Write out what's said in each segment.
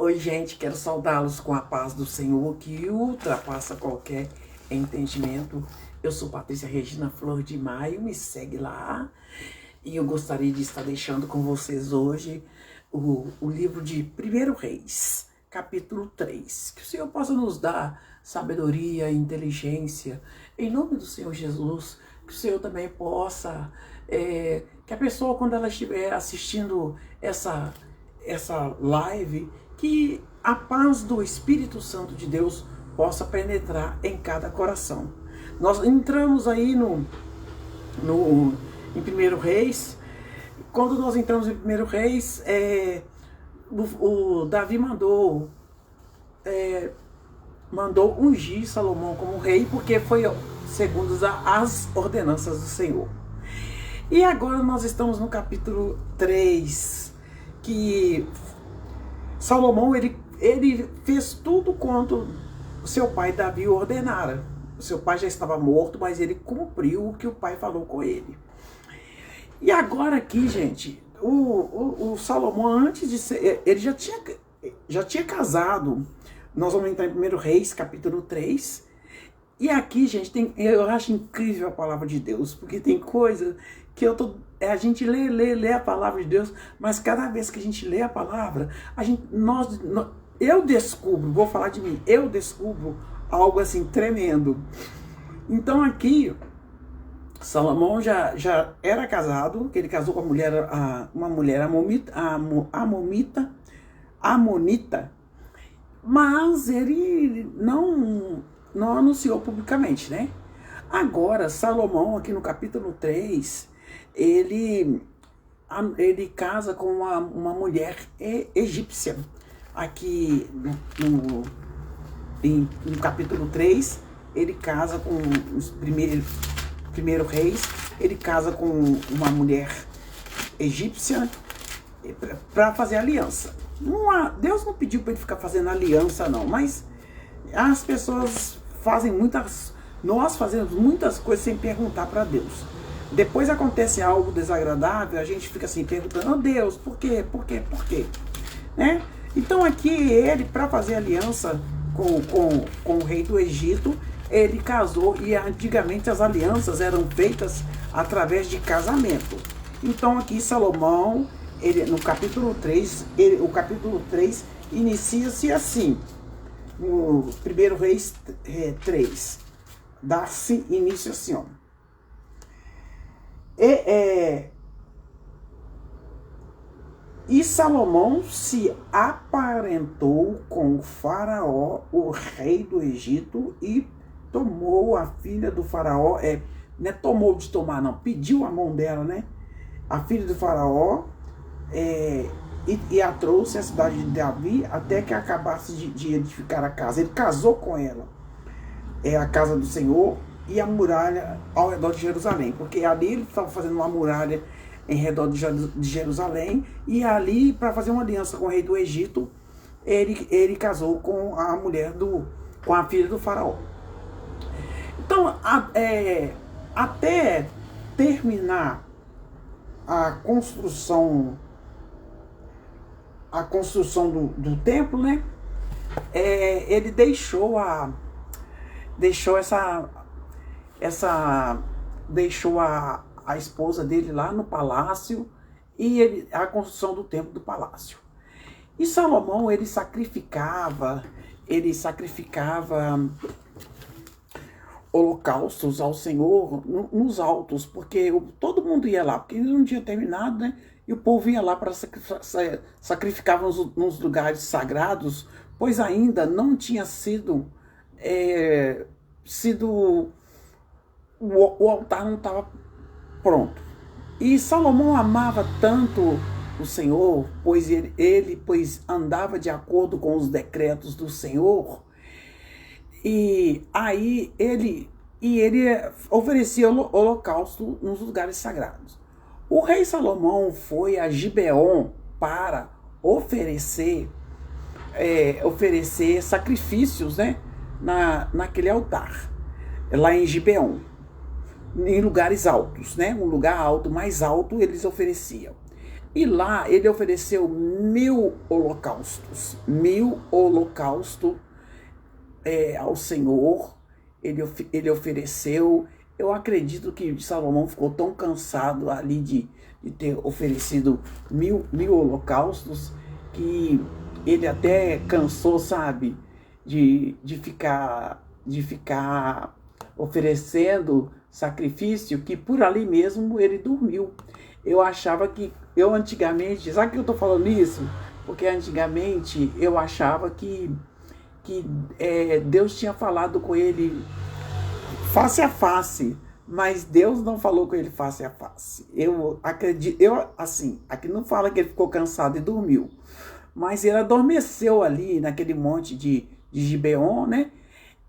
Oi, gente, quero saudá-los com a paz do Senhor, que ultrapassa qualquer entendimento. Eu sou Patrícia Regina Flor de Maio, me segue lá. E eu gostaria de estar deixando com vocês hoje o livro de 1 Reis, capítulo 3. Que o Senhor possa nos dar sabedoria, inteligência, em nome do Senhor Jesus. Que o Senhor também possa, que a pessoa, quando ela estiver assistindo essa live, que a paz do Espírito Santo de Deus possa penetrar em cada coração. Nós entramos aí em 1 Reis. Quando nós entramos em 1 Reis, o Davi mandou ungir Salomão como rei, porque foi segundo as ordenanças do Senhor. E agora nós estamos no capítulo 3, que Salomão, ele fez tudo quanto o seu pai Davi ordenara. O seu pai já estava morto, mas ele cumpriu o que o pai falou com ele. E agora aqui, gente, o Salomão, antes de ser, ele já tinha casado. Nós vamos entrar em 1 Reis, capítulo 3. E aqui, gente, eu acho incrível a palavra de Deus, porque tem coisa que a gente lê a palavra de Deus, mas cada vez que a gente lê a palavra, eu descubro, vou falar de mim, eu descubro algo assim tremendo. Então aqui, Salomão já era casado, que ele casou com uma mulher amonita, mas ele não anunciou publicamente, né? Agora, Salomão, aqui no capítulo 3, ele casa com uma mulher egípcia. Aqui no capítulo 3, ele casa com os primeiro Reis, ele casa com uma mulher egípcia para fazer aliança. Deus não pediu para ele ficar fazendo aliança, não, mas as pessoas nós fazemos muitas coisas sem perguntar para Deus. Depois acontece algo desagradável, a gente fica assim perguntando: oh Deus, por quê? Por quê? Por quê? Né? Então aqui ele, para fazer aliança com o rei do Egito, ele casou, e antigamente as alianças eram feitas através de casamento. Então aqui Salomão, no capítulo 3, o capítulo 3 inicia-se assim, no 1 Reis 3, dá-se início assim, ó. E Salomão se aparentou com o faraó, o rei do Egito, e tomou a filha do faraó, não é tomou de tomar não, pediu a mão dela, né? A filha do faraó, e a trouxe à cidade de Davi até que acabasse de edificar a casa. Ele casou com ela, a casa do Senhor e a muralha ao redor de Jerusalém, porque ali ele estava fazendo uma muralha em redor de Jerusalém, e ali, para fazer uma aliança com o rei do Egito, ele casou com a mulher com a filha do faraó. Então, até terminar a construção do templo, né? Ele deixou a esposa dele lá no palácio, e a construção do templo do palácio. E Salomão, ele sacrificava holocaustos ao Senhor nos altos, porque todo mundo ia lá, porque ele não tinha terminado, né? E o povo ia lá para sacrificar nos lugares sagrados, pois ainda não tinha sido o altar não estava pronto. E Salomão amava tanto o Senhor, pois ele andava de acordo com os decretos do Senhor, e aí ele oferecia holocausto nos lugares sagrados. O rei Salomão foi a Gibeon para oferecer sacrifícios, né, naquele altar, lá em Gibeon, em lugares altos, né, um lugar alto, mais alto, eles ofereciam. E lá ele ofereceu 1.000 holocaustos. 1.000 holocaustos ao Senhor. Ele ofereceu. Eu acredito que Salomão ficou tão cansado ali de ter oferecido mil holocaustos que ele até cansou, sabe, de ficar oferecendo sacrifício, que por ali mesmo ele dormiu. Eu achava que, eu antigamente, sabe que eu tô falando isso? Porque antigamente eu achava que Deus tinha falado com ele face a face, mas Deus não falou com ele face a face. Eu acredito, assim, aqui não fala que ele ficou cansado e dormiu, mas ele adormeceu ali naquele monte de Gibeon, né?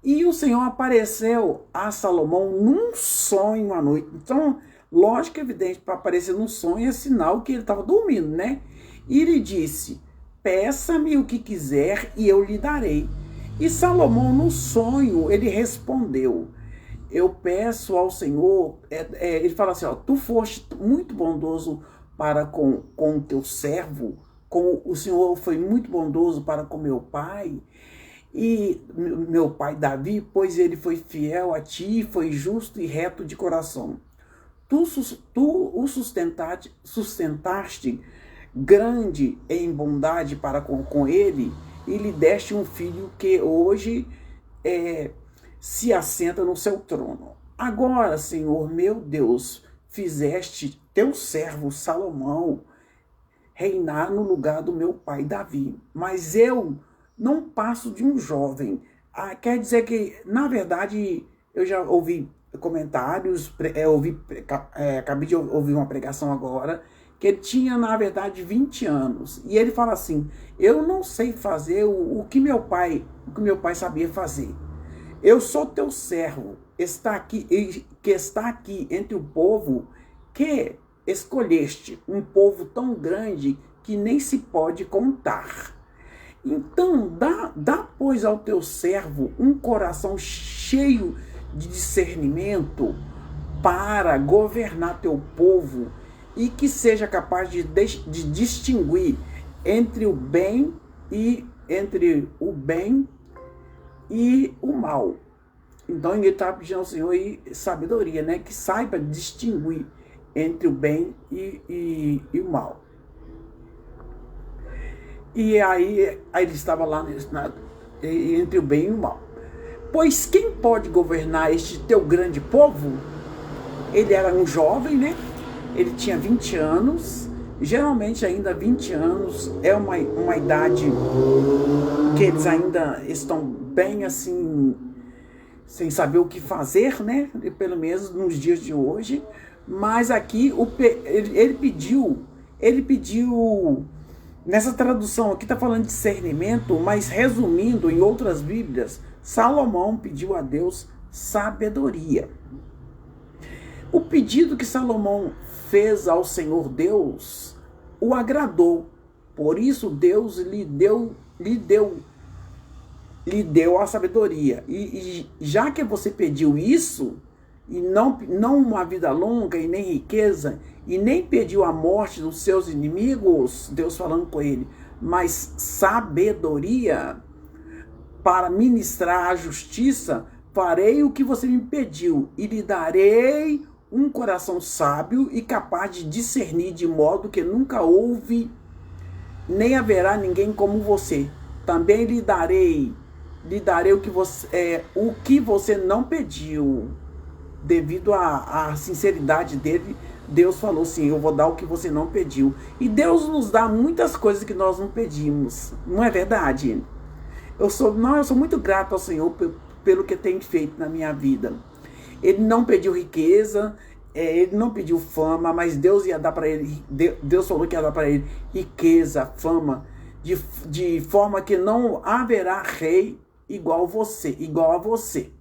E o Senhor apareceu a Salomão num sonho à noite. Então, lógico, evidente, para aparecer num sonho é sinal que ele estava dormindo, né? E ele disse: peça-me o que quiser e eu lhe darei. E Salomão, no sonho, ele respondeu: eu peço ao Senhor, ele fala assim, ó, tu foste muito bondoso para com o teu servo, como o Senhor foi muito bondoso para com meu pai, e meu pai Davi, pois ele foi fiel a ti, foi justo e reto de coração. Tu o sustentaste grande em bondade para com ele, e lhe deste um filho que hoje se assenta no seu trono. Agora, Senhor, meu Deus, fizeste teu servo Salomão reinar no lugar do meu pai Davi, mas eu não passo de um jovem. Quer dizer que, na verdade, eu já ouvi comentários, acabei de ouvir uma pregação agora, que ele tinha, na verdade, 20 anos. E ele fala assim, eu não sei fazer o que meu pai sabia fazer. Eu sou teu servo, que está aqui entre o povo que escolheste, um povo tão grande que nem se pode contar. Então, dá pois ao teu servo um coração cheio de discernimento para governar teu povo e que seja capaz de distinguir entre o bem e o mal. Então ele está pedindo ao Senhor sabedoria, né? Que saiba distinguir entre o bem e o mal. E aí ele estava lá entre o bem e o mal. Pois quem pode governar este teu grande povo? Ele era um jovem, né? Ele tinha 20 anos. Geralmente ainda 20 anos é uma idade que eles ainda estão bem assim, sem saber o que fazer, né? Pelo menos nos dias de hoje. Mas aqui ele pediu, nessa tradução aqui está falando de discernimento, mas resumindo em outras Bíblias, Salomão pediu a Deus sabedoria. O pedido que Salomão fez ao Senhor Deus o agradou. Por isso Deus lhe deu a sabedoria. E já que você pediu isso, e não uma vida longa, e nem riqueza, e nem pediu a morte dos seus inimigos, Deus falando com ele, mas sabedoria para ministrar a justiça, farei o que você me pediu, e lhe darei um coração sábio e capaz de discernir, de modo que nunca houve, nem haverá ninguém como você. Também lhe darei o que você não pediu. Devido à sinceridade dele, Deus falou assim, eu vou dar o que você não pediu. E Deus nos dá muitas coisas que nós não pedimos, não é verdade? Eu sou muito grato ao Senhor pelo que tem feito na minha vida. Ele não pediu riqueza, ele não pediu fama, mas Deus ia dar para ele, Deus falou que ia dar para ele riqueza, fama, de forma que não haverá rei igual a você,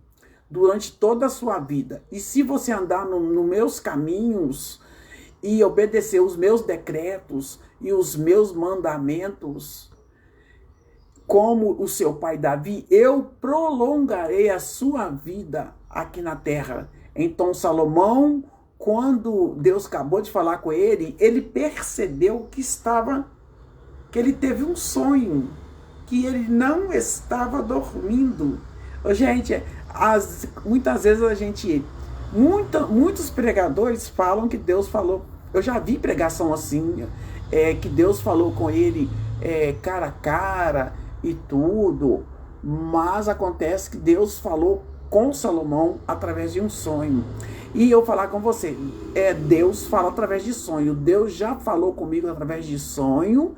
durante toda a sua vida. E se você andar nos meus caminhos e obedecer os meus decretos e os meus mandamentos, como o seu pai Davi, eu prolongarei a sua vida aqui na terra. Então Salomão quando Deus acabou de falar com ele, ele percebeu que ele teve um sonho, que ele não estava dormindo. Gente, muitas vezes muitos pregadores falam que Deus falou, eu já vi pregação assim, que Deus falou com ele cara a cara e tudo, mas acontece que Deus falou com Salomão através de um sonho. E eu falar com você, Deus fala através de sonho. Deus já falou comigo através de sonho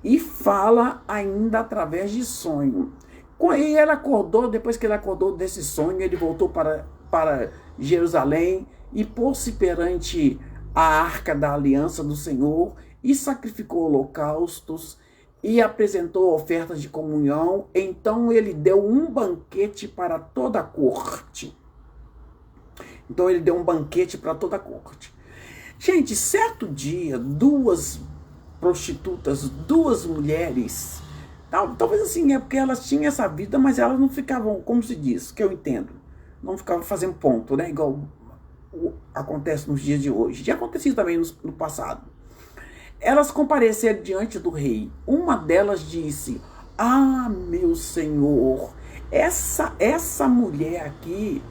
e fala ainda através de sonho. E ele acordou, depois que ele acordou desse sonho, ele voltou para Jerusalém e pôs-se perante a arca da aliança do Senhor e sacrificou holocaustos e apresentou ofertas de comunhão. Então ele deu um banquete para toda a corte. Gente, certo dia, duas prostitutas, duas mulheres, talvez assim, porque elas tinham essa vida, mas elas não ficavam, como se diz, que eu entendo, não ficavam fazendo ponto, né? Igual acontece nos dias de hoje. Já acontecia também no passado. Elas compareceram diante do rei. Uma delas disse: "Ah, meu senhor, essa mulher aqui,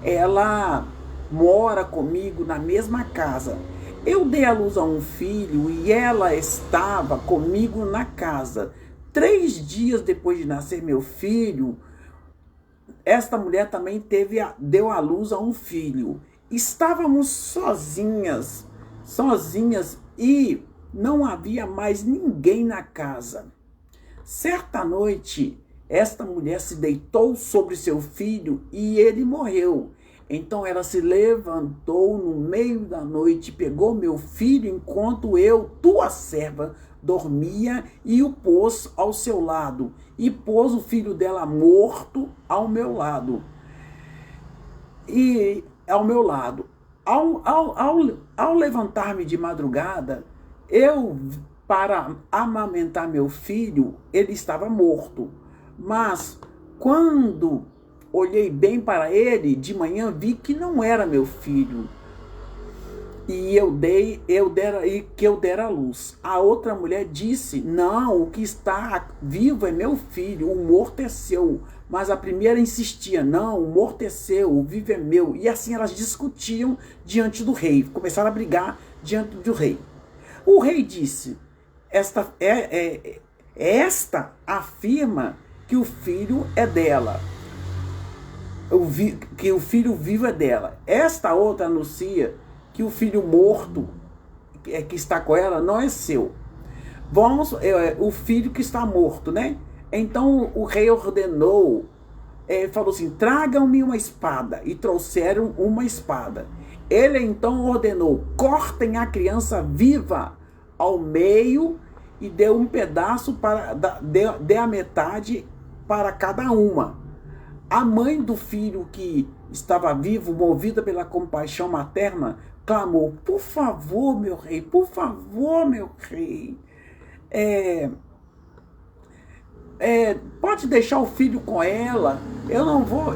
ela mora comigo na mesma casa. Eu dei à luz a um filho e ela estava comigo na casa. 3 dias depois de nascer meu filho, esta mulher também deu à luz a um filho. Estávamos sozinhas e não havia mais ninguém na casa. Certa noite, esta mulher se deitou sobre seu filho e ele morreu. Então ela se levantou no meio da noite, pegou meu filho enquanto eu, tua serva, dormia e o pôs ao seu lado. E pôs o filho dela morto ao meu lado. Ao levantar-me de madrugada, para amamentar meu filho, ele estava morto. Mas quando olhei bem para ele, de manhã vi que não era meu filho. E eu dera à luz. A outra mulher disse: não, o que está vivo é meu filho, o morto é seu. Mas a primeira insistia: não, o morto é seu, o vivo é meu. E assim elas discutiam diante do rei, começaram a brigar diante do rei. O rei disse: esta afirma que o filho é dela, que o filho vivo é dela. Esta outra anuncia que o filho morto que está com ela não é seu. O filho que está morto, né? Então o rei ordenou, falou assim: tragam-me uma espada. E trouxeram uma espada. Ele então ordenou: cortem a criança viva ao meio e deu um pedaço dê a metade para cada uma. A mãe do filho que estava vivo, movida pela compaixão materna, clamou: por favor, meu rei, por favor, meu rei, pode deixar o filho com ela, eu não vou,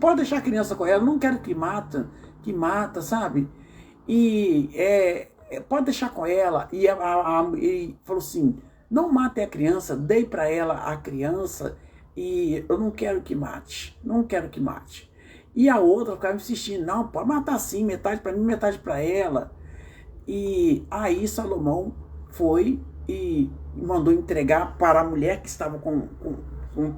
pode deixar a criança com ela, não quero que mata, sabe? E pode deixar com ela. E ele falou assim: não matem a criança, dei para ela a criança, e eu não quero que mate, não quero que mate. E a outra ficava insistindo: não, pode matar sim, metade para mim, metade para ela. E aí Salomão foi e mandou entregar para a mulher que estava com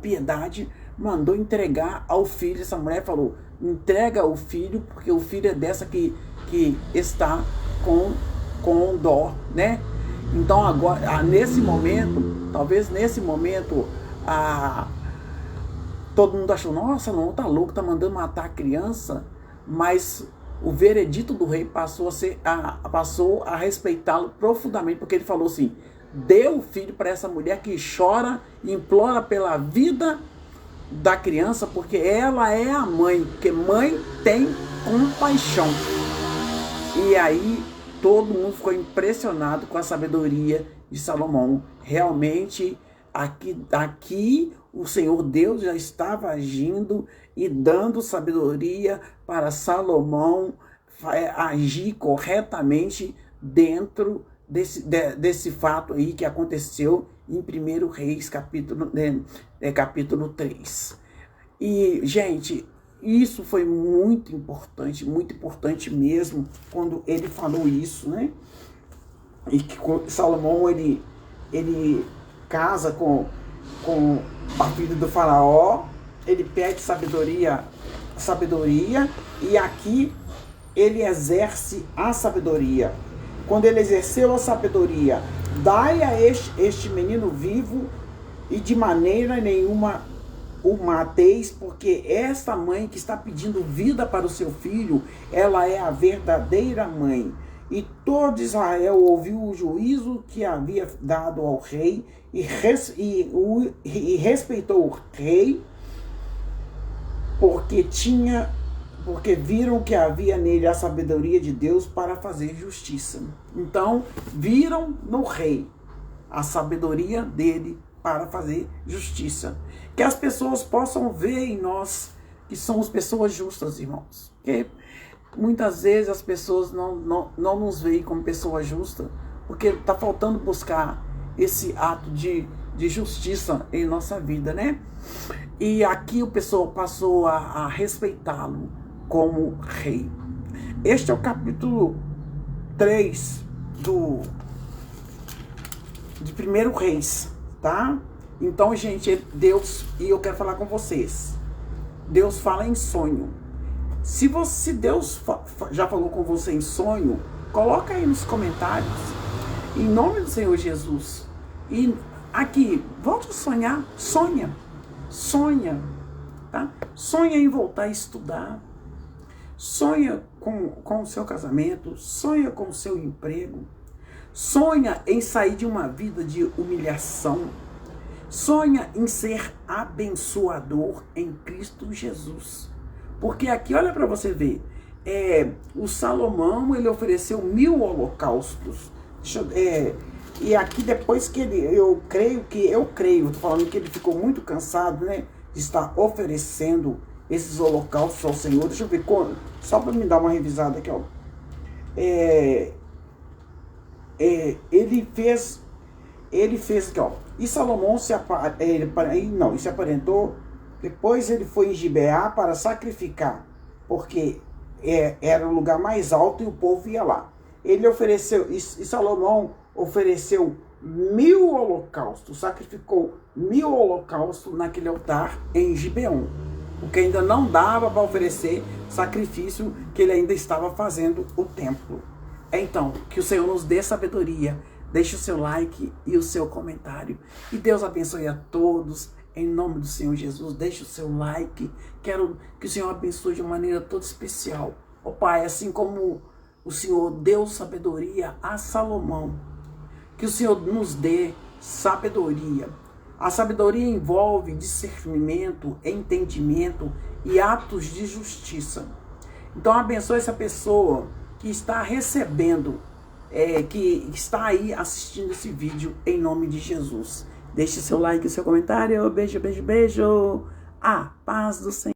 piedade, mandou entregar ao filho. Essa mulher falou: entrega o filho, porque o filho é dessa que está com dó, né? Então agora, nesse momento, talvez nesse momento, todo mundo achou: nossa, não, tá louco, tá mandando matar a criança. Mas o veredito do rei passou a respeitá-lo profundamente, porque ele falou assim: dê o filho para essa mulher que chora e implora pela vida da criança, porque ela é a mãe, porque mãe tem compaixão. E aí todo mundo ficou impressionado com a sabedoria de Salomão. Realmente Aqui o Senhor Deus já estava agindo e dando sabedoria para Salomão agir corretamente dentro desse fato aí que aconteceu em 1 Reis, capítulo 3. E, gente, isso foi muito importante mesmo, quando ele falou isso, né? E que Salomão, ele casa com a filha do faraó, ele pede sabedoria, e aqui ele exerce a sabedoria. Quando ele exerceu a sabedoria, dai a este menino vivo, e de maneira nenhuma o mateis, porque esta mãe que está pedindo vida para o seu filho, ela é a verdadeira mãe. E todo Israel ouviu o juízo que havia dado ao rei e respeitou o rei, porque viram que havia nele a sabedoria de Deus para fazer justiça. Então, viram no rei a sabedoria dele para fazer justiça. Que as pessoas possam ver em nós que somos pessoas justas, irmãos. Porque muitas vezes as pessoas não nos veem como pessoa justa, porque está faltando buscar esse ato de justiça em nossa vida, né? E aqui o pessoal passou a respeitá-lo como rei. Este é o capítulo 3 de 1 Reis, tá? Então, gente, Deus, e eu quero falar com vocês, Deus fala em sonho. Se Deus já falou com você em sonho, coloca aí nos comentários, em nome do Senhor Jesus. E aqui, volte a sonhar, sonha, tá? Sonha em voltar a estudar, sonha com o seu casamento, sonha com o seu emprego, sonha em sair de uma vida de humilhação, sonha em ser abençoador em Cristo Jesus. Porque aqui, olha para você ver, o Salomão, ele ofereceu 1000 holocaustos. E aqui depois que eu creio, tô falando que ele ficou muito cansado, né, de estar oferecendo esses holocaustos ao Senhor. Deixa eu ver, só para me dar uma revisada aqui, ó. Ele fez aqui, ó. E Salomão se aparentou. Depois ele foi em Gibeá para sacrificar, porque era o lugar mais alto e o povo ia lá. Ele ofereceu, e Salomão ofereceu 1000 holocaustos, sacrificou 1000 holocaustos naquele altar em Gibeon, porque ainda não dava para oferecer sacrifício, que ele ainda estava fazendo o templo. Então, que o Senhor nos dê sabedoria. Deixe o seu like e o seu comentário. E Deus abençoe a todos. Em nome do Senhor Jesus, deixe o seu like. Quero que o Senhor abençoe de uma maneira toda especial. Ó Pai, assim como o Senhor deu sabedoria a Salomão, que o Senhor nos dê sabedoria. A sabedoria envolve discernimento, entendimento e atos de justiça. Então abençoe essa pessoa que está recebendo, que está aí assistindo esse vídeo, em nome de Jesus. Deixe seu like e seu comentário. Beijo, beijo, beijo. A paz do Senhor.